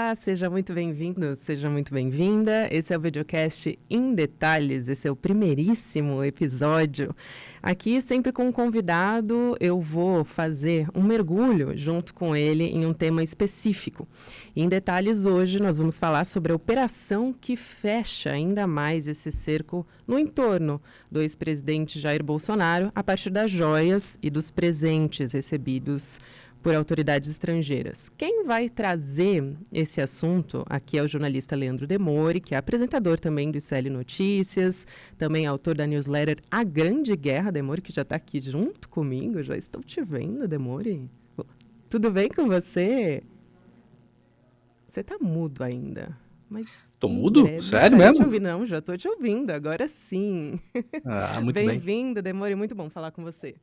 Olá, seja muito bem-vindo, seja muito bem-vinda. Esse é o videocast Em Detalhes, esse é o primeiríssimo episódio. Aqui, sempre com um convidado, eu vou fazer um mergulho junto com ele em um tema específico. Em Detalhes, hoje, nós vamos falar sobre a operação que fecha ainda mais esse cerco no entorno do ex-presidente Jair Bolsonaro, a partir das joias e dos presentes recebidos por autoridades estrangeiras. Quem vai trazer esse assunto aqui é o jornalista Leandro Demori, que é apresentador também do ICL Notícias, também autor da newsletter A Grande Guerra. Demori, que já está aqui junto comigo, já estou te vendo, Demori. Tudo bem com você? Você está mudo ainda, mas Tô em mudo? breve Sério estarei te mesmo? ouvindo. Não, já estou te ouvindo, agora sim. Ah, muito bem. Bem-vindo, Demori, muito bom falar com você.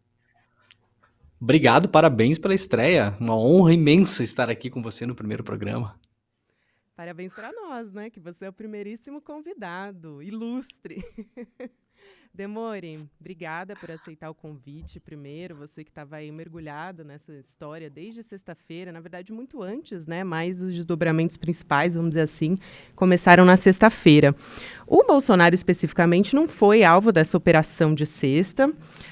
Obrigado, parabéns pela estreia. Uma honra imensa estar aqui com você no primeiro programa. Parabéns para nós, né? Que você é o primeiríssimo convidado, ilustre. Demore, obrigada por aceitar o convite primeiro, você que estava aí mergulhado nessa história desde sexta-feira, na verdade muito antes, né? Mas os desdobramentos principais, vamos dizer assim, começaram na sexta-feira. O Bolsonaro especificamente não foi alvo dessa operação de sexta,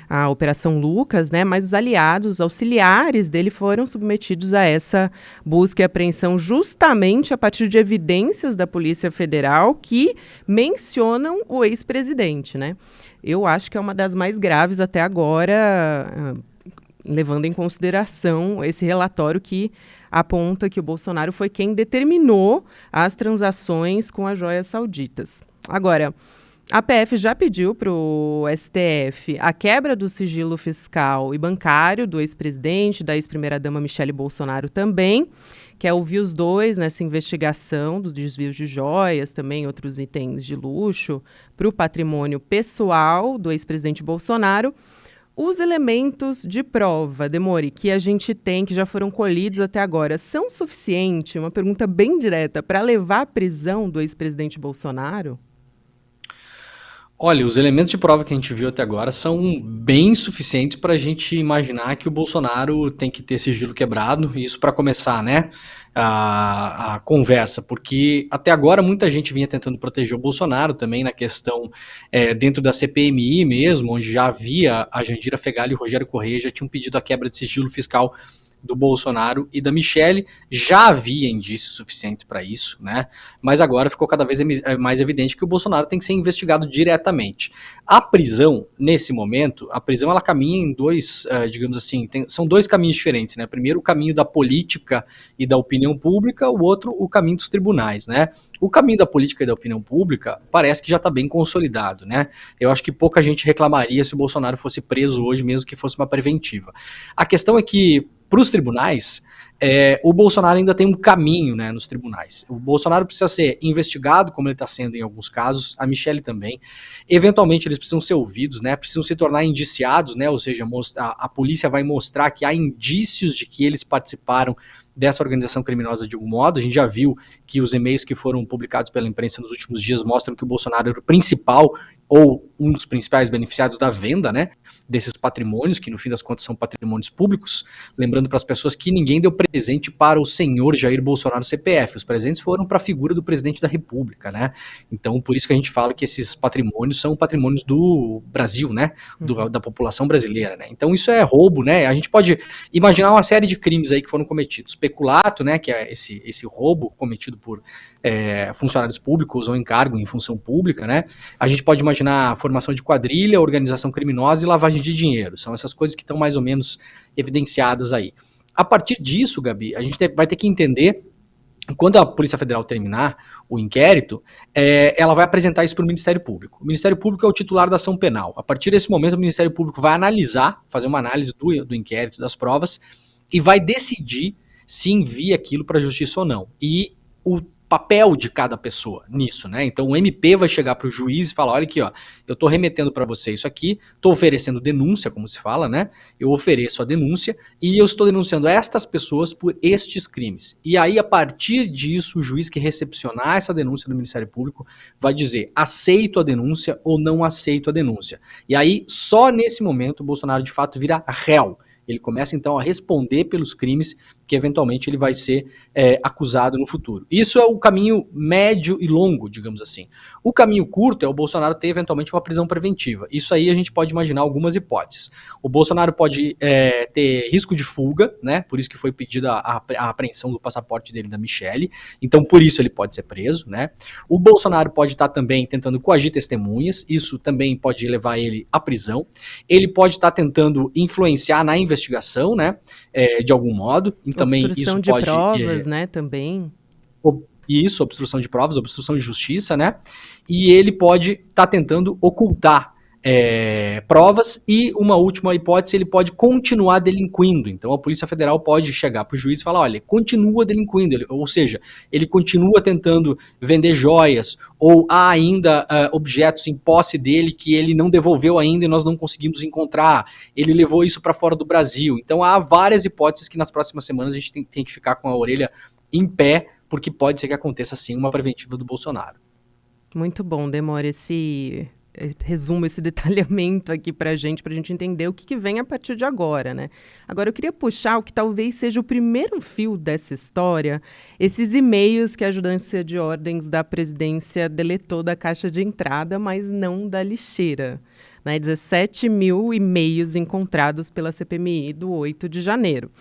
a Operação Lucas, né? Mas os aliados, os auxiliares dele foram submetidos a essa busca e apreensão justamente a partir de evidências da Polícia Federal que mencionam o ex-presidente, né? Eu acho que é uma das mais graves até agora, levando em consideração esse relatório que aponta que o Bolsonaro foi quem determinou as transações com as joias sauditas. Agora, a PF já pediu para o STF a quebra do sigilo fiscal e bancário do ex-presidente, da ex-primeira-dama Michele Bolsonaro também, quer ouvir os dois nessa investigação do desvio de joias, também outros itens de luxo, para o patrimônio pessoal do ex-presidente Bolsonaro. Os elementos de prova, Demori, que a gente tem, que já foram colhidos até agora, são suficientes, uma pergunta bem direta, para levar à prisão do ex-presidente Bolsonaro? Olha, os elementos de prova que a gente viu até agora são bem suficientes para a gente imaginar que o Bolsonaro tem que ter sigilo quebrado, isso para começar, né, a conversa, porque até agora muita gente vinha tentando proteger o Bolsonaro também na questão dentro da CPMI mesmo, onde já havia a Jandira Fegali e o Rogério Correia já tinham pedido a quebra de sigilo fiscal do Bolsonaro e da Michele. Já havia indícios suficientes para isso, né? Mas agora ficou cada vez mais evidente que o Bolsonaro tem que ser investigado diretamente. A prisão, nesse momento, a prisão ela caminha em dois, digamos assim, são dois caminhos diferentes, né? Primeiro o caminho da política e da opinião pública, o outro o caminho dos tribunais, né? O caminho da política e da opinião pública parece que já está bem consolidado, né? Eu acho que pouca gente reclamaria se o Bolsonaro fosse preso hoje, mesmo que fosse uma preventiva. A questão é que para os tribunais, o Bolsonaro ainda tem um caminho, né, nos tribunais. O Bolsonaro precisa ser investigado, como ele está sendo em alguns casos, a Michele também. Eventualmente eles precisam ser ouvidos, né, precisam se tornar indiciados, né, ou seja, a polícia vai mostrar que há indícios de que eles participaram dessa organização criminosa de algum modo. A gente já viu que os e-mails que foram publicados pela imprensa nos últimos dias mostram que o Bolsonaro era o principal ou um dos principais beneficiados da venda, né, desses patrimônios, que no fim das contas são patrimônios públicos. Lembrando para as pessoas que ninguém deu presente para o senhor Jair Bolsonaro CPF, os presentes foram para a figura do presidente da República, né? Então, por isso que a gente fala que esses patrimônios são patrimônios do Brasil, né? Da população brasileira, né? Então, isso é roubo, né? A gente pode imaginar uma série de crimes aí que foram cometidos. Peculato, né? Que é esse roubo cometido por funcionários públicos ou encargo em função pública, né? A gente pode imaginar a formação de quadrilha, organização criminosa e lavagem de dinheiro. São essas coisas que estão mais ou menos evidenciadas aí. A partir disso, Gabi, a gente vai ter que entender, quando a Polícia Federal terminar o inquérito, ela vai apresentar isso para o Ministério Público. O Ministério Público é o titular da ação penal. A partir desse momento, o Ministério Público vai analisar, fazer uma análise do inquérito, das provas, e vai decidir se envia aquilo para a justiça ou não. E o papel de cada pessoa nisso, né? Então o MP vai chegar para o juiz e falar, olha aqui, ó, eu estou remetendo para você isso aqui, estou oferecendo denúncia, como se fala, né? Eu ofereço a denúncia e eu estou denunciando estas pessoas por estes crimes. E aí, a partir disso, o juiz que recepcionar essa denúncia do Ministério Público vai dizer, aceito a denúncia ou não aceito a denúncia. E aí, só nesse momento, o Bolsonaro de fato vira réu. Ele começa então a responder pelos crimes que eventualmente ele vai ser acusado no futuro. Isso é o caminho médio e longo, digamos assim. O caminho curto é o Bolsonaro ter eventualmente uma prisão preventiva. Isso aí a gente pode imaginar algumas hipóteses. O Bolsonaro pode ter risco de fuga, né? Por isso que foi pedida a apreensão do passaporte dele da Michelle. Então, por isso ele pode ser preso, né? O Bolsonaro pode estar também tentando coagir testemunhas. Isso também pode levar ele à prisão. Ele pode estar tentando influenciar na investigação, né? De algum modo. E também Obstrução isso de pode provas, né, também. Isso, obstrução de provas, obstrução de justiça, né? E ele pode estar tentando ocultar provas e, uma última hipótese, ele pode continuar delinquindo. Então, a Polícia Federal pode chegar para o juiz e falar, olha, continua delinquindo, ou seja, ele continua tentando vender joias ou há ainda objetos em posse dele que ele não devolveu ainda e nós não conseguimos encontrar. Ele levou isso para fora do Brasil. Então, há várias hipóteses que nas próximas semanas a gente tem que ficar com a orelha em pé, porque pode ser que aconteça, sim, uma preventiva do Bolsonaro. Muito bom, Demore, esse resumo, esse detalhamento aqui pra gente entender o que vem a partir de agora, né? Agora, eu queria puxar o que talvez seja o primeiro fio dessa história, esses e-mails que a ajudância de ordens da presidência deletou da caixa de entrada, mas não da lixeira. 17 mil e-mails encontrados pela CPMI do 8 de janeiro.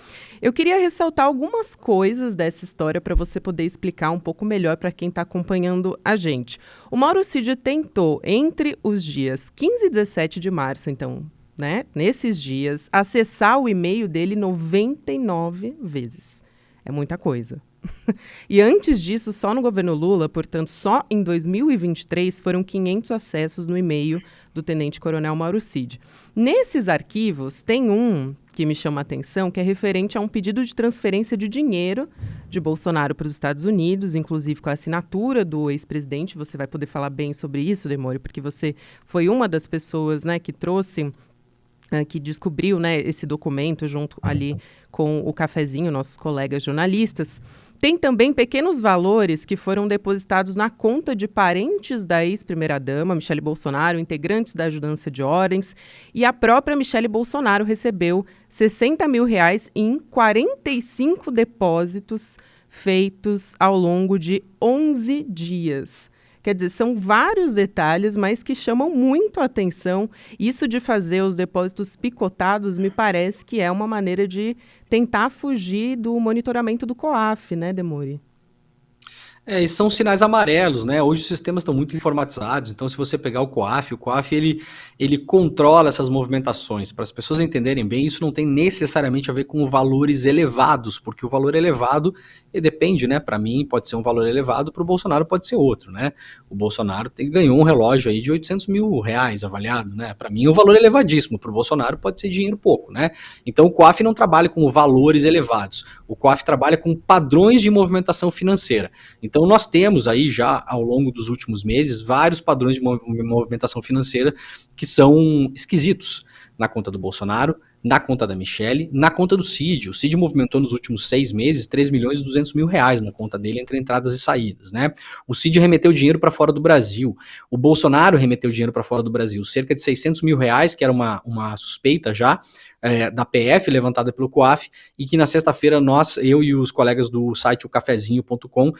Eu queria ressaltar algumas coisas dessa história para você poder explicar um pouco melhor para quem está acompanhando a gente. O Mauro Cid tentou, entre os dias 15 e 17 de março, então, né, nesses dias, acessar o e-mail dele 99 vezes. É muita coisa. E antes disso, só no governo Lula, portanto, só em 2023, foram 500 acessos no e-mail do tenente-coronel Mauro Cid. Nesses arquivos, tem um que me chama a atenção, que é referente a um pedido de transferência de dinheiro de Bolsonaro para os Estados Unidos, inclusive com a assinatura do ex-presidente. Você vai poder falar bem sobre isso, Demore, porque você foi uma das pessoas, né, que trouxe, que descobriu, né, esse documento junto ali com o Cafezinho, nossos colegas jornalistas. Tem também pequenos valores que foram depositados na conta de parentes da ex-primeira-dama, Michele Bolsonaro, integrantes da ajudância de ordens, e a própria Michele Bolsonaro recebeu R$60 mil em 45 depósitos feitos ao longo de 11 dias. Quer dizer, são vários detalhes, mas que chamam muito a atenção. Isso de fazer os depósitos picotados me parece que é uma maneira de tentar fugir do monitoramento do COAF, né, Demore? E são sinais amarelos, né? Hoje os sistemas estão muito informatizados, então se você pegar o COAF ele controla essas movimentações. Para as pessoas entenderem bem, isso não tem necessariamente a ver com valores elevados, porque o valor elevado depende, né? Para mim pode ser um valor elevado, para o Bolsonaro pode ser outro, né? O Bolsonaro ganhou um relógio aí de R$800 mil avaliado, né? Para mim é um valor elevadíssimo, para o Bolsonaro pode ser dinheiro pouco, né? Então o COAF não trabalha com valores elevados, o COAF trabalha com padrões de movimentação financeira. Então nós temos aí já ao longo dos últimos meses vários padrões de movimentação financeira que são esquisitos na conta do Bolsonaro, na conta da Michelle, na conta do Cid. O Cid movimentou nos últimos 6 meses 3 milhões e 200 mil reais na conta dele entre entradas e saídas, né? O Cid remeteu dinheiro para fora do Brasil. O Bolsonaro remeteu dinheiro para fora do Brasil, cerca de 600 mil reais, que era uma suspeita já, da PF levantada pelo COAF, e que na sexta-feira eu e os colegas do site o cafezinho.com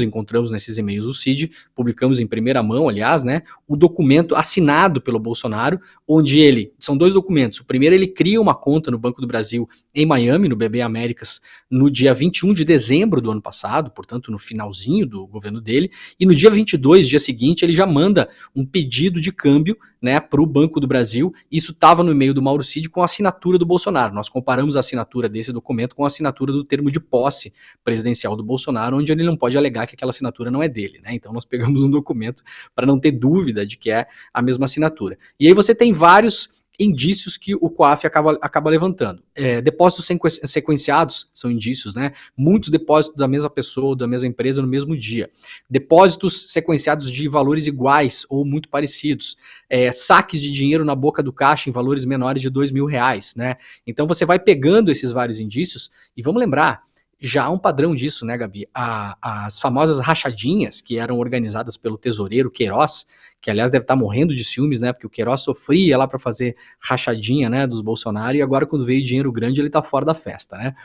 encontramos nesses e-mails do Cid, publicamos em primeira mão, aliás, né, o documento assinado pelo Bolsonaro, onde são 2 documentos. O primeiro, ele cria uma conta no Banco do Brasil em Miami, no BB Américas, no dia 21 de dezembro do ano passado, portanto no finalzinho do governo dele, e no dia 22, dia seguinte, ele já manda um pedido de câmbio, né, para o Banco do Brasil. Isso estava no e-mail do Mauro Cid com a assinatura do Bolsonaro. Nós comparamos a assinatura desse documento com a assinatura do termo de posse presidencial do Bolsonaro, onde ele não pode alegar que aquela assinatura não é dele, né? Então nós pegamos um documento para não ter dúvida de que é a mesma assinatura. E aí você tem vários indícios que o COAF acaba levantando. Depósitos sequenciados são indícios, né? Muitos depósitos da mesma pessoa, da mesma empresa no mesmo dia. Depósitos sequenciados de valores iguais ou muito parecidos. Saques de dinheiro na boca do caixa em valores menores de R$2 mil, né? Então você vai pegando esses vários indícios e vamos lembrar, já há um padrão disso, né, Gabi? As famosas rachadinhas que eram organizadas pelo tesoureiro Queiroz, que aliás deve estar morrendo de ciúmes, né, porque o Queiroz sofria lá para fazer rachadinha, né, dos Bolsonaro, e agora quando veio dinheiro grande ele tá fora da festa, né?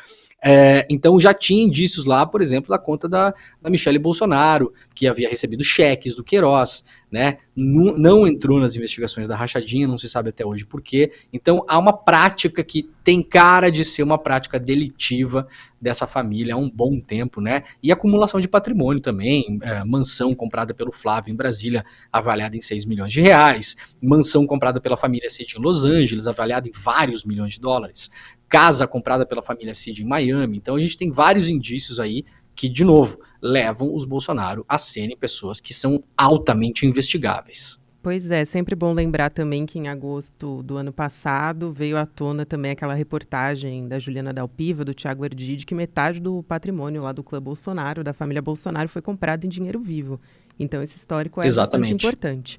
Então já tinha indícios lá, por exemplo, da conta da Michele Bolsonaro, que havia recebido cheques do Queiroz, né? Não entrou nas investigações da rachadinha, não se sabe até hoje por quê. Então há uma prática que tem cara de ser uma prática delitiva dessa família há um bom tempo, né? E acumulação de patrimônio também, mansão comprada pelo Flávio em Brasília, avaliada em 6 milhões de reais, mansão comprada pela família Cid em Los Angeles, avaliada em vários milhões de dólares, casa comprada pela família Cid em Miami. Então a gente tem vários indícios aí que, de novo, levam os Bolsonaro a serem pessoas que são altamente investigáveis. Pois é, sempre bom lembrar também que em agosto do ano passado veio à tona também aquela reportagem da Juliana Dalpiva, do Thiago Erdide, que metade do patrimônio lá do clã Bolsonaro, da família Bolsonaro, foi comprado em dinheiro vivo. Então esse histórico é bastante importante.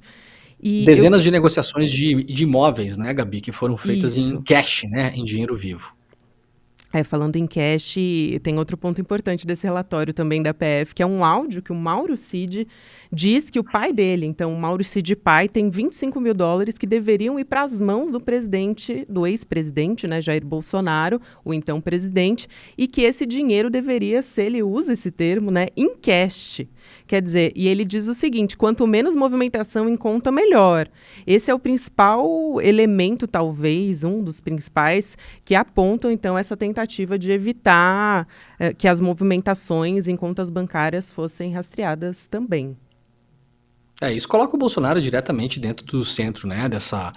E dezenas de negociações de imóveis, né, Gabi, que foram feitas em cash, né, em dinheiro vivo. Falando em cash, tem outro ponto importante desse relatório também da PF, que é um áudio que o Mauro Cid diz que o pai dele, então o Mauro Cid pai, tem 25 mil dólares que deveriam ir para as mãos do presidente, do ex-presidente, né, Jair Bolsonaro, o então presidente, e que esse dinheiro deveria ser, ele usa esse termo, né, em cash. Quer dizer, e ele diz o seguinte, quanto menos movimentação em conta, melhor. Esse é o principal elemento, talvez, um dos principais, que apontam, então, essa tentativa de evitar que as movimentações em contas bancárias fossem rastreadas também. Isso coloca o Bolsonaro diretamente dentro do centro, né, dessa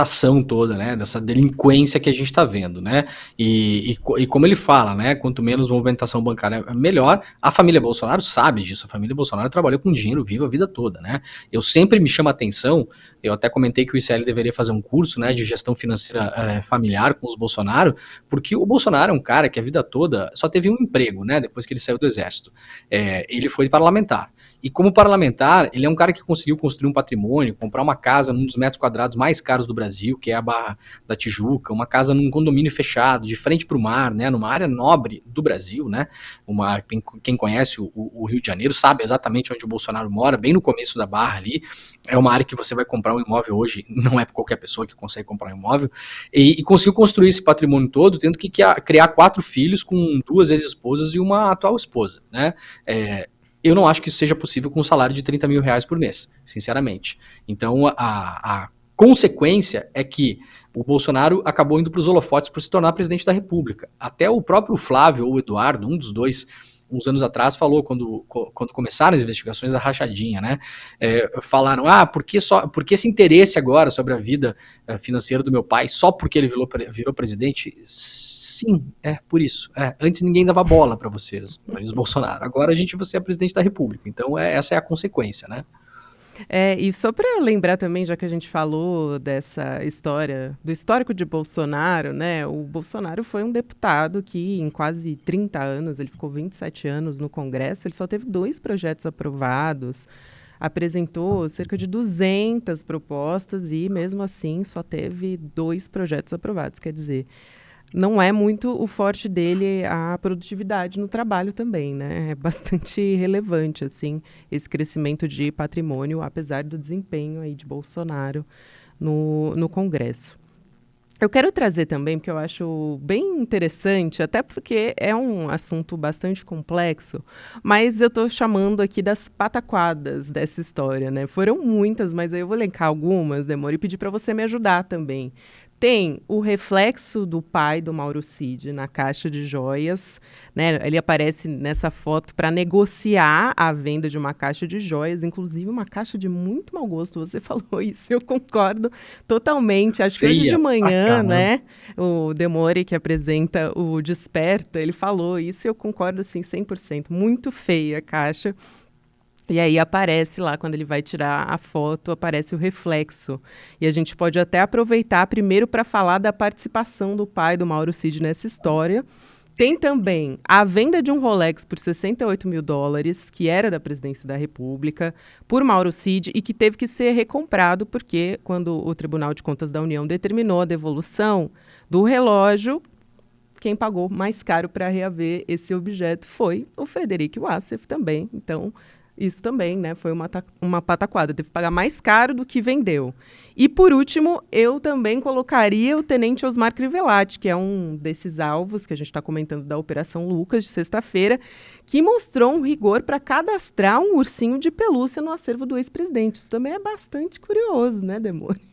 ação toda, né, dessa delinquência que a gente está vendo, né, e como ele fala, né, quanto menos movimentação bancária, melhor. A família Bolsonaro sabe disso, a família Bolsonaro trabalhou com dinheiro vivo a vida toda, né, eu sempre me chamo a atenção, eu até comentei que o ICL deveria fazer um curso, né, de gestão financeira familiar com os Bolsonaro, porque o Bolsonaro é um cara que a vida toda só teve um emprego, né, depois que ele saiu do exército, ele foi parlamentar, e como parlamentar, ele é um cara que conseguiu construir um patrimônio, comprar uma casa num dos metros quadrados mais caros do Brasil, que é a Barra da Tijuca, uma casa num condomínio fechado, de frente para o mar, né, numa área nobre do Brasil, né, quem conhece o Rio de Janeiro sabe exatamente onde o Bolsonaro mora, bem no começo da Barra ali, é uma área que você vai comprar um imóvel hoje, não é qualquer pessoa que consegue comprar um imóvel, e conseguiu construir esse patrimônio todo, tendo que criar 4 filhos com 2 ex-esposas e uma atual esposa, né, eu não acho que isso seja possível com um salário de 30 mil reais por mês, sinceramente. Então, a consequência é que o Bolsonaro acabou indo para os holofotes por se tornar presidente da República. Até o próprio Flávio ou o Eduardo, um dos dois, uns anos atrás, falou, quando começaram as investigações da rachadinha, né, falaram, por que esse interesse agora sobre a vida financeira do meu pai, só porque ele virou presidente? Sim, por isso. Antes ninguém dava bola para vocês, senhores Bolsonaro. Agora você é presidente da República, então essa é a consequência, né? E só para lembrar também, já que a gente falou dessa história, do histórico de Bolsonaro, né? O Bolsonaro foi um deputado que em quase 30 anos, ele ficou 27 anos no Congresso, ele só teve 2 projetos aprovados, apresentou cerca de 200 propostas e, mesmo assim, só teve 2 projetos aprovados. Quer dizer, não é muito o forte dele a produtividade no trabalho também, né? É bastante relevante, assim, esse crescimento de patrimônio, apesar do desempenho aí de Bolsonaro no Congresso. Eu quero trazer também, porque eu acho bem interessante, até porque é um assunto bastante complexo, mas eu estou chamando aqui das pataquadas dessa história, né? Foram muitas, mas aí eu vou elencar algumas, Demore, e pedir para você me ajudar também. Tem o reflexo do pai do Mauro Cid na caixa de joias, né? Ele aparece nessa foto para negociar a venda de uma caixa de joias, inclusive uma caixa de muito mau gosto. Você falou isso, eu concordo totalmente. Acho que hoje de manhã, né? O Demore, que apresenta o Desperta, ele falou isso e eu concordo, assim, 100%. Muito feia a caixa. E aí aparece lá, quando ele vai tirar a foto, aparece o reflexo. E a gente pode até aproveitar primeiro para falar da participação do pai do Mauro Cid nessa história. Tem também a venda de um Rolex por 68 mil dólares, que era da presidência da República, por Mauro Cid, e que teve que ser recomprado, porque quando o Tribunal de Contas da União determinou a devolução do relógio, quem pagou mais caro para reaver esse objeto foi o Frederic Wassef também. Então, Isso também, né? Foi uma pataquada. Teve que pagar mais caro do que vendeu. E, por último, eu também colocaria o Tenente Osmar Crivellati, que é um desses alvos que a gente está comentando da Operação Lucas, de sexta-feira, que mostrou um rigor para cadastrar um ursinho de pelúcia no acervo do ex-presidente. Isso também é bastante curioso, né, Demônio?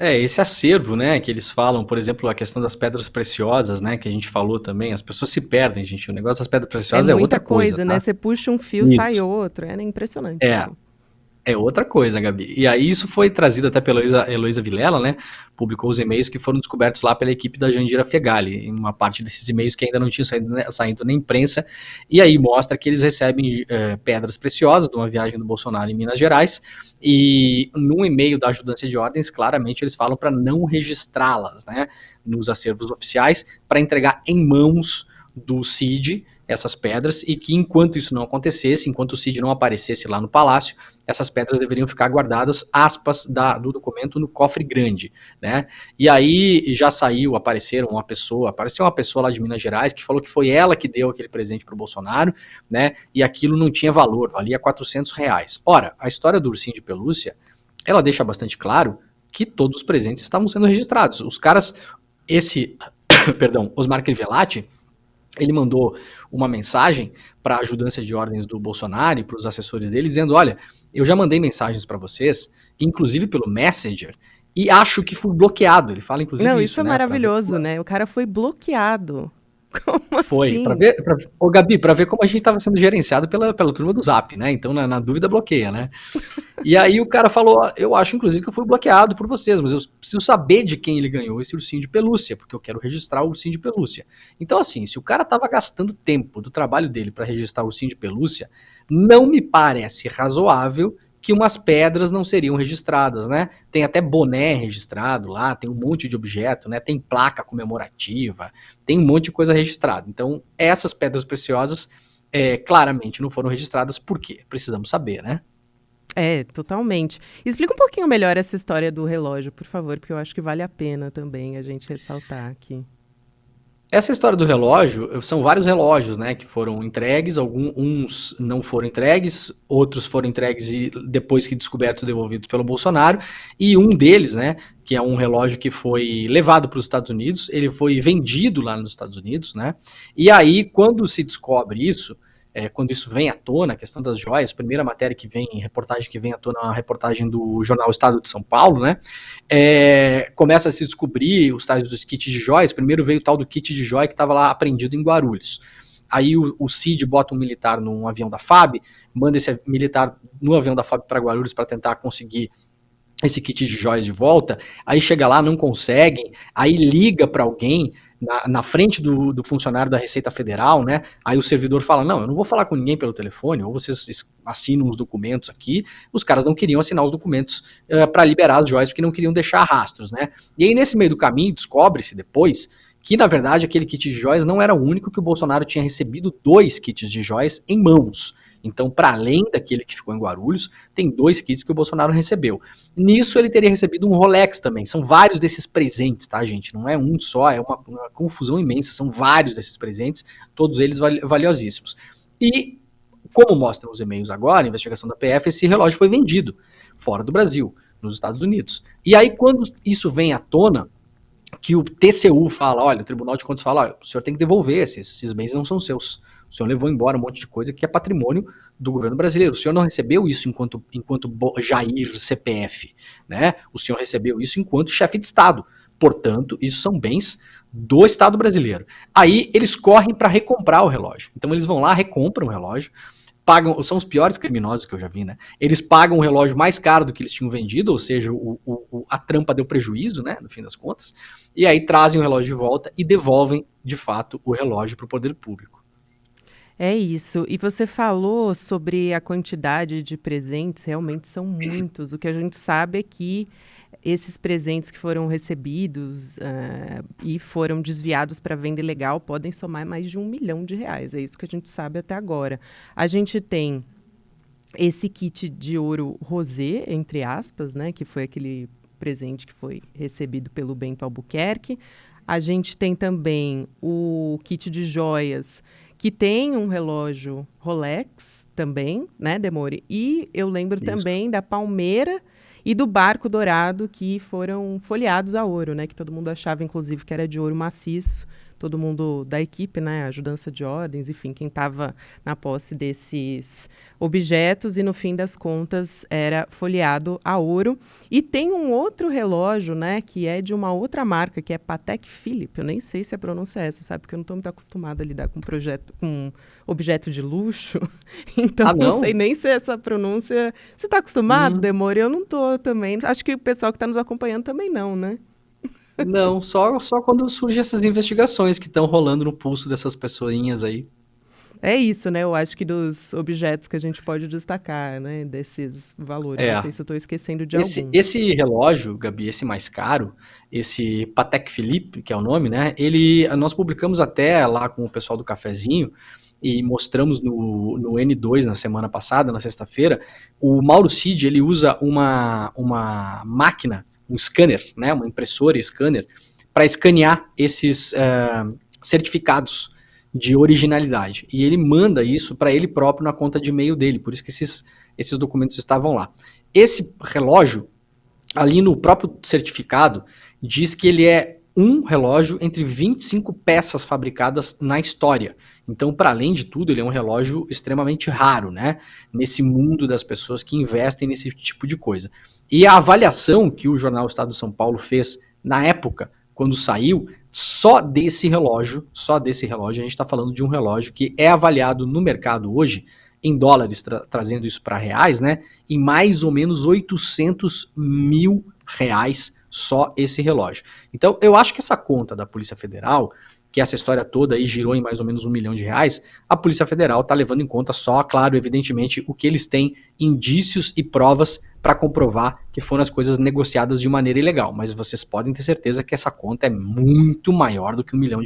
Esse acervo, né, que eles falam, por exemplo, a questão das pedras preciosas, né, que a gente falou também, as pessoas se perdem, gente, o negócio das pedras É preciosas é muita outra coisa, coisa, né? tá? Você puxa um fio, sai Isso. outro. É, né, impressionante, É, assim. É outra coisa, Gabi. E aí isso foi trazido até pela Heloísa Vilela, né? Publicou os e-mails que foram descobertos lá pela equipe da Jandira Fegali, uma parte desses e-mails que ainda não tinham saído na imprensa, e aí mostra que eles recebem pedras preciosas de uma viagem do Bolsonaro em Minas Gerais, e num e-mail da ajudância de ordens, claramente eles falam para não registrá-las, né? Nos acervos oficiais, para entregar em mãos do CID essas pedras, e que enquanto isso não acontecesse, enquanto o CID não aparecesse lá no palácio, essas pedras deveriam ficar guardadas, aspas, do documento no cofre grande, né? E aí já apareceu uma pessoa lá de Minas Gerais que falou que foi ela que deu aquele presente para o Bolsonaro, né? E aquilo não tinha valor, valia R$ 400. Ora, a história do ursinho de pelúcia, ela deixa bastante claro que todos os presentes estavam sendo registrados. Os caras, Osmar Crivellati, ele mandou uma mensagem para a ajudância de ordens do Bolsonaro e para os assessores dele, dizendo: olha, eu já mandei mensagens para vocês, inclusive pelo Messenger, e acho que fui bloqueado. Ele fala inclusive Não, isso isso, é né? maravilhoso, né? O cara foi bloqueado. Como Foi, assim? Gabi, para ver como a gente estava sendo gerenciado pela turma do Zap, né? Então, na dúvida, bloqueia, né? E aí o cara falou: eu acho, inclusive, que eu fui bloqueado por vocês, mas eu preciso saber de quem ele ganhou esse ursinho de pelúcia, porque eu quero registrar o ursinho de pelúcia. Então, assim, se o cara tava gastando tempo do trabalho dele para registrar o ursinho de pelúcia, não me parece razoável que umas pedras não seriam registradas, né? Tem até boné registrado lá, tem um monte de objeto, né? Tem placa comemorativa, tem um monte de coisa registrada. Então, essas pedras preciosas claramente não foram registradas. Por quê? Precisamos saber, né? É, totalmente. Explica um pouquinho melhor essa história do relógio, por favor, porque eu acho que vale a pena também a gente ressaltar aqui. Essa história do relógio, são vários relógios, né, que foram entregues, uns não foram entregues, outros foram entregues e depois que descobertos devolvidos pelo Bolsonaro, e um deles, né, que é um relógio que foi levado para os Estados Unidos, ele foi vendido lá nos Estados Unidos, né, e aí quando se descobre isso, quando isso vem à tona, a questão das joias, primeira matéria que vem, reportagem que vem à tona, a reportagem do jornal Estado de São Paulo, né, começa a se descobrir os tais dos kits de joias. Primeiro veio o tal do kit de joia que estava lá apreendido em Guarulhos. Aí o CID bota um militar num avião da FAB, manda esse militar no avião da FAB para Guarulhos para tentar conseguir esse kit de joias de volta. Aí chega lá, não conseguem, aí liga para alguém na frente do funcionário da Receita Federal, né? Aí o servidor fala: não, eu não vou falar com ninguém pelo telefone, ou vocês assinam os documentos aqui. Os caras não queriam assinar os documentos para liberar as joias, porque não queriam deixar rastros, né? E aí, nesse meio do caminho, descobre-se depois que, na verdade, aquele kit de joias não era o único, que o Bolsonaro tinha recebido 2 kits de joias em mãos. Então, para além daquele que ficou em Guarulhos, tem 2 kits que o Bolsonaro recebeu. Nisso, ele teria recebido um Rolex também. São vários desses presentes, tá, gente? Não é um só, é uma confusão imensa. São vários desses presentes, todos eles valiosíssimos. E, como mostram os e-mails agora, a investigação da PF, esse relógio foi vendido fora do Brasil, nos Estados Unidos. E aí, quando isso vem à tona, que o TCU fala, olha, o Tribunal de Contas fala: olha, o senhor tem que devolver, esses bens não são seus. O senhor levou embora um monte de coisa que é patrimônio do governo brasileiro. O senhor não recebeu isso enquanto Jair CPF, né? O senhor recebeu isso enquanto chefe de Estado. Portanto, isso são bens do Estado brasileiro. Aí eles correm para recomprar o relógio. Então eles vão lá, recompram o relógio, pagam, são os piores criminosos que eu já vi, né? Eles pagam o relógio mais caro do que eles tinham vendido, ou seja, a trampa deu prejuízo, né, no fim das contas, e aí trazem o relógio de volta e devolvem, de fato, o relógio para o poder público. É isso. E você falou sobre a quantidade de presentes, realmente são muitos. O que a gente sabe é que esses presentes que foram recebidos e foram desviados para venda ilegal podem somar mais de R$ 1 milhão. É isso que a gente sabe até agora. A gente tem esse kit de ouro rosé, entre aspas, né, que foi aquele presente que foi recebido pelo Bento Albuquerque. A gente tem também o kit de joias, que tem um relógio Rolex também, né, Demore? E eu lembro também da palmeira e do barco dourado que foram folheados a ouro, né? Que todo mundo achava, inclusive, que era de ouro maciço. Todo mundo da equipe, né? Ajudança de ordens, enfim, quem estava na posse desses objetos e, no fim das contas, era folheado a ouro. E tem um outro relógio, né? Que é de uma outra marca, que é Patek Philippe. Eu nem sei se a pronúncia é essa, sabe? Porque eu não estou muito acostumada a lidar com objeto de luxo. Então, não sei nem se essa pronúncia... Você está acostumado, Demore? Eu não estou também. Acho que o pessoal que está nos acompanhando também não, né? Não, só quando surgem essas investigações que estão rolando no pulso dessas pessoinhas aí. É isso, né? Eu acho que dos objetos que a gente pode destacar, né? Desses valores. Não sei se eu estou esquecendo de algum. Esse relógio, Gabi, esse mais caro, esse Patek Philippe, que é o nome, né? Nós publicamos até lá com o pessoal do Cafezinho e mostramos no N2 na semana passada, na sexta-feira. O Mauro Cid, ele usa uma máquina, um scanner, né? Uma impressora scanner, para escanear esses certificados de originalidade. E ele manda isso para ele próprio na conta de e-mail dele, por isso que esses documentos estavam lá. Esse relógio, ali no próprio certificado, diz que ele é um relógio entre 25 peças fabricadas na história. Então, para além de tudo, ele é um relógio extremamente raro, né? Nesse mundo das pessoas que investem nesse tipo de coisa. E a avaliação que o jornal Estado de São Paulo fez na época, quando saiu, só desse relógio, a gente está falando de um relógio que é avaliado no mercado hoje, em dólares, trazendo isso para reais, né? Em mais ou menos 800 mil reais só esse relógio. Então, eu acho que essa conta da Polícia Federal, que essa história toda aí girou em mais ou menos R$1 milhão, a Polícia Federal está levando em conta só, claro, evidentemente, o que eles têm indícios e provas para comprovar que foram as coisas negociadas de maneira ilegal. Mas vocês podem ter certeza que essa conta é muito maior do que R$1 milhão.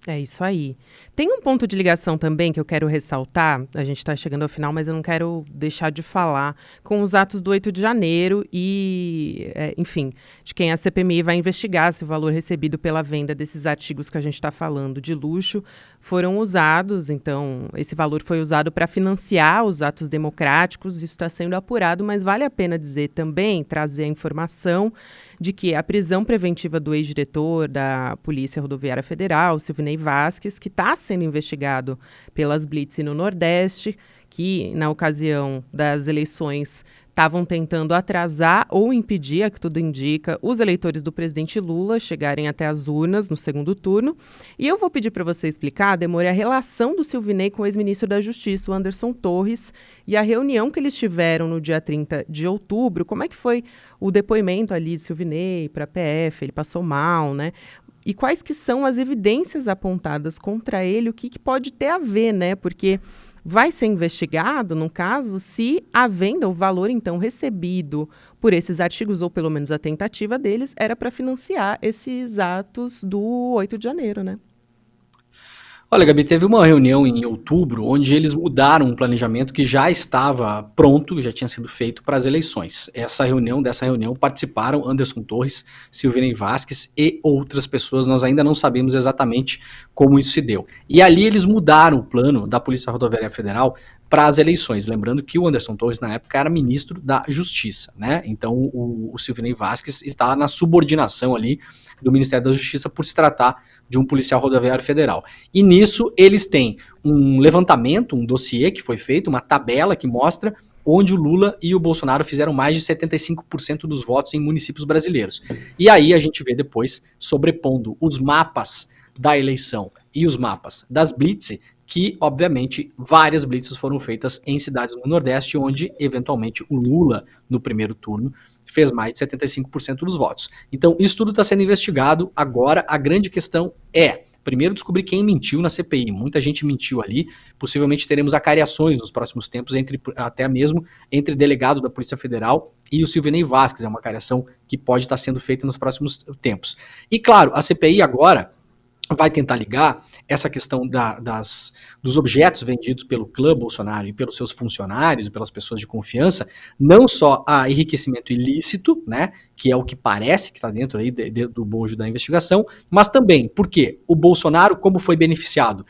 É isso aí. Tem um ponto de ligação também que eu quero ressaltar, a gente está chegando ao final, mas eu não quero deixar de falar, com os atos do 8 de janeiro e, enfim, de quem a CPMI vai investigar se o valor recebido pela venda desses artigos que a gente está falando de luxo foram usados. Então, esse valor foi usado para financiar os atos democráticos, isso está sendo apurado, mas vale a pena dizer também, trazer a informação de que a prisão preventiva do ex-diretor da Polícia Rodoviária Federal, Silvinei Vasquez, que está sendo investigado pelas Blitz no Nordeste, que na ocasião das eleições estavam tentando atrasar ou impedir, a que tudo indica, os eleitores do presidente Lula chegarem até as urnas no segundo turno. E eu vou pedir para você explicar, Demore, a relação do Silvinei com o ex-ministro da Justiça, o Anderson Torres, e a reunião que eles tiveram no dia 30 de outubro. Como é que foi o depoimento ali de Silvinei para a PF? Ele passou mal, né? E quais que são as evidências apontadas contra ele? O que pode ter a ver, né? Porque vai ser investigado, no caso, se a venda, o valor, então, recebido por esses artigos, ou pelo menos a tentativa deles, era para financiar esses atos do 8 de janeiro, né? Olha, Gabi, teve uma reunião em outubro onde eles mudaram um planejamento que já estava pronto, já tinha sido feito para as eleições. Dessa reunião participaram Anderson Torres, Silvinei Vasquez e outras pessoas. Nós ainda não sabemos exatamente como isso se deu. E ali eles mudaram o plano da Polícia Rodoviária Federal para as eleições. Lembrando que o Anderson Torres, na época, era ministro da Justiça, né? Então, o Silvinei Vasquez está na subordinação ali do Ministério da Justiça por se tratar de um policial rodoviário federal. E nisso, eles têm um levantamento, um dossiê que foi feito, uma tabela que mostra onde o Lula e o Bolsonaro fizeram mais de 75% dos votos em municípios brasileiros. E aí a gente vê depois, sobrepondo os mapas da eleição e os mapas das Blitz, que, obviamente, várias blitzes foram feitas em cidades no Nordeste, onde, eventualmente, o Lula, no primeiro turno, fez mais de 75% dos votos. Então, isso tudo está sendo investigado. Agora, a grande questão é, primeiro, descobrir quem mentiu na CPI. Muita gente mentiu ali. Possivelmente teremos acariações nos próximos tempos, até mesmo entre delegado da Polícia Federal e o Silvinei Vasquez. É uma acariação que pode estar sendo feita nos próximos tempos. E, claro, a CPI agora vai tentar ligar essa questão dos objetos vendidos pelo clã Bolsonaro e pelos seus funcionários e pelas pessoas de confiança, não só a enriquecimento ilícito, né, que é o que parece que está dentro aí do bojo da investigação, mas também porque o Bolsonaro, como foi beneficiado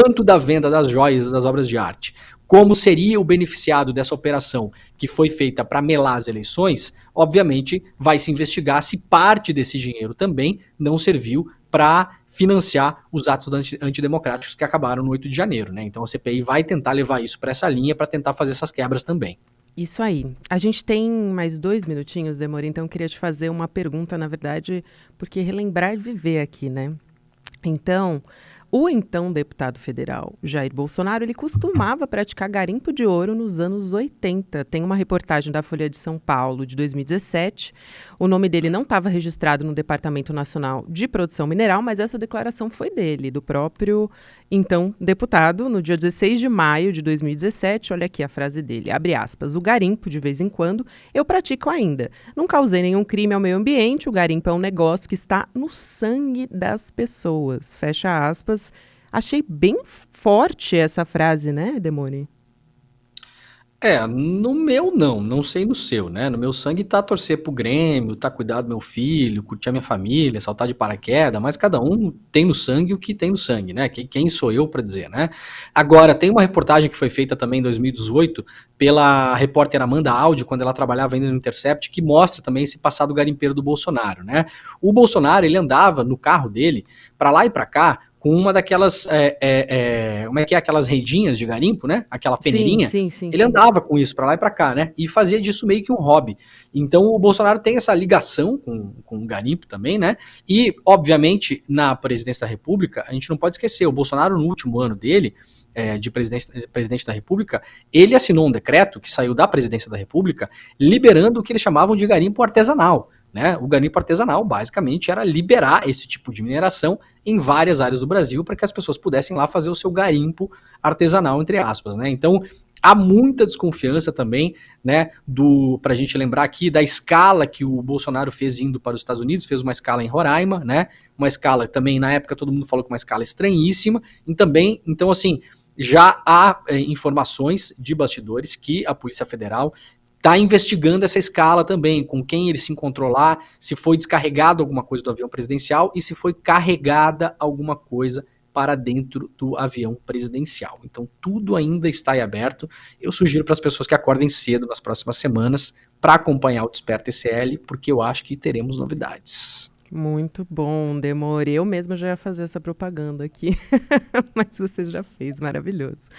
tanto da venda das joias, das obras de arte, como seria o beneficiado dessa operação que foi feita para melar as eleições, obviamente vai se investigar se parte desse dinheiro também não serviu para financiar os atos antidemocráticos que acabaram no 8 de janeiro, né? Então a CPI vai tentar levar isso para essa linha para tentar fazer essas quebras também. Isso aí. A gente tem mais 2 minutinhos, Demore, então eu queria te fazer uma pergunta, na verdade, porque relembrar e viver aqui, né? Então, o então deputado federal Jair Bolsonaro, ele costumava praticar garimpo de ouro nos anos 80. Tem uma reportagem da Folha de São Paulo, de 2017. O nome dele não estava registrado no Departamento Nacional de Produção Mineral, mas essa declaração foi dele, do próprio então deputado, no dia 16 de maio de 2017. Olha aqui a frase dele, abre aspas, o garimpo, de vez em quando, eu pratico ainda. Não causei nenhum crime ao meio ambiente, o garimpo é um negócio que está no sangue das pessoas. Fecha aspas. Achei bem forte essa frase, né, Demone? No meu não sei no seu, né? No meu sangue tá torcer pro Grêmio, tá cuidar do meu filho, curtir a minha família, saltar de paraquedas, mas cada um tem no sangue o que tem no sangue, né? Quem sou eu para dizer, né? Agora, tem uma reportagem que foi feita também em 2018 pela repórter Amanda Audi, quando ela trabalhava ainda no Intercept, que mostra também esse passado garimpeiro do Bolsonaro, né? O Bolsonaro, ele andava no carro dele para lá e para cá com uma daquelas, como é que é, aquelas redinhas de garimpo, né? Aquela peneirinha. Sim. Ele andava com isso para lá e para cá, né? E fazia disso meio que um hobby. Então o Bolsonaro tem essa ligação com o garimpo também, né? E, obviamente, na presidência da República, a gente não pode esquecer, o Bolsonaro, no último ano dele, de presidente da República, ele assinou um decreto que saiu da presidência da República, liberando o que eles chamavam de garimpo artesanal. Né? O garimpo artesanal, basicamente, era liberar esse tipo de mineração em várias áreas do Brasil para que as pessoas pudessem lá fazer o seu garimpo artesanal, entre aspas. Né? Então, há muita desconfiança também, né, para a gente lembrar aqui da escala que o Bolsonaro fez indo para os Estados Unidos, fez uma escala em Roraima, né? Uma escala também, na época, todo mundo falou que uma escala estranhíssima, e também, então, assim, já há informações de bastidores que a Polícia Federal está investigando essa escala também, com quem ele se encontrou lá, se foi descarregado alguma coisa do avião presidencial e se foi carregada alguma coisa para dentro do avião presidencial. Então tudo ainda está em aberto. Eu sugiro para as pessoas que acordem cedo nas próximas semanas para acompanhar o Desperta ECL, porque eu acho que teremos novidades. Muito bom, Demore. Eu mesma já ia fazer essa propaganda aqui, mas você já fez, maravilhoso.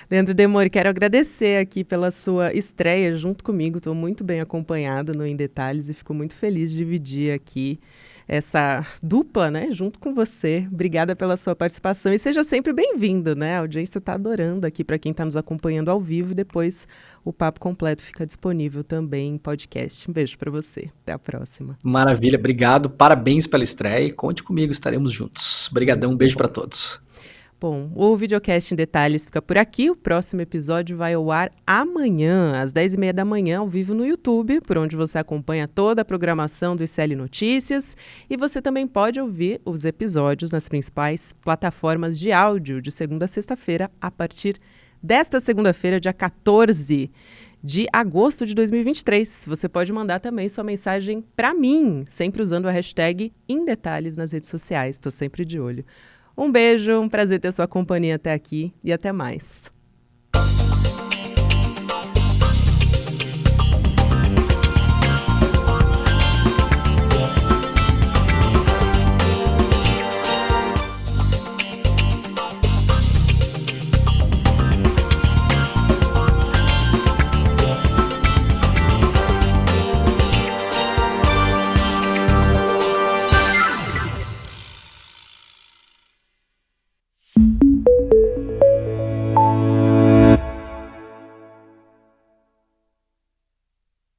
Leandro Demore, quero agradecer aqui pela sua estreia junto comigo. Estou muito bem acompanhada no Em Detalhes e fico muito feliz de dividir aqui essa dupla, né, junto com você. Obrigada pela sua participação e seja sempre bem-vindo, né? A audiência está adorando aqui para quem está nos acompanhando ao vivo e depois o papo completo fica disponível também em podcast. Um beijo para você. Até a próxima. Maravilha, obrigado. Parabéns pela estreia e conte comigo, estaremos juntos. Obrigadão, um beijo para todos. Bom, o Videocast em Detalhes fica por aqui. O próximo episódio vai ao ar amanhã, às 10h30 da manhã, ao vivo no YouTube, por onde você acompanha toda a programação do ICL Notícias. E você também pode ouvir os episódios nas principais plataformas de áudio, de segunda a sexta-feira, a partir desta segunda-feira, dia 14 de agosto de 2023. Você pode mandar também sua mensagem para mim, sempre usando a hashtag Em Detalhes nas redes sociais. Estou sempre de olho. Um beijo, um prazer ter sua companhia até aqui e até mais.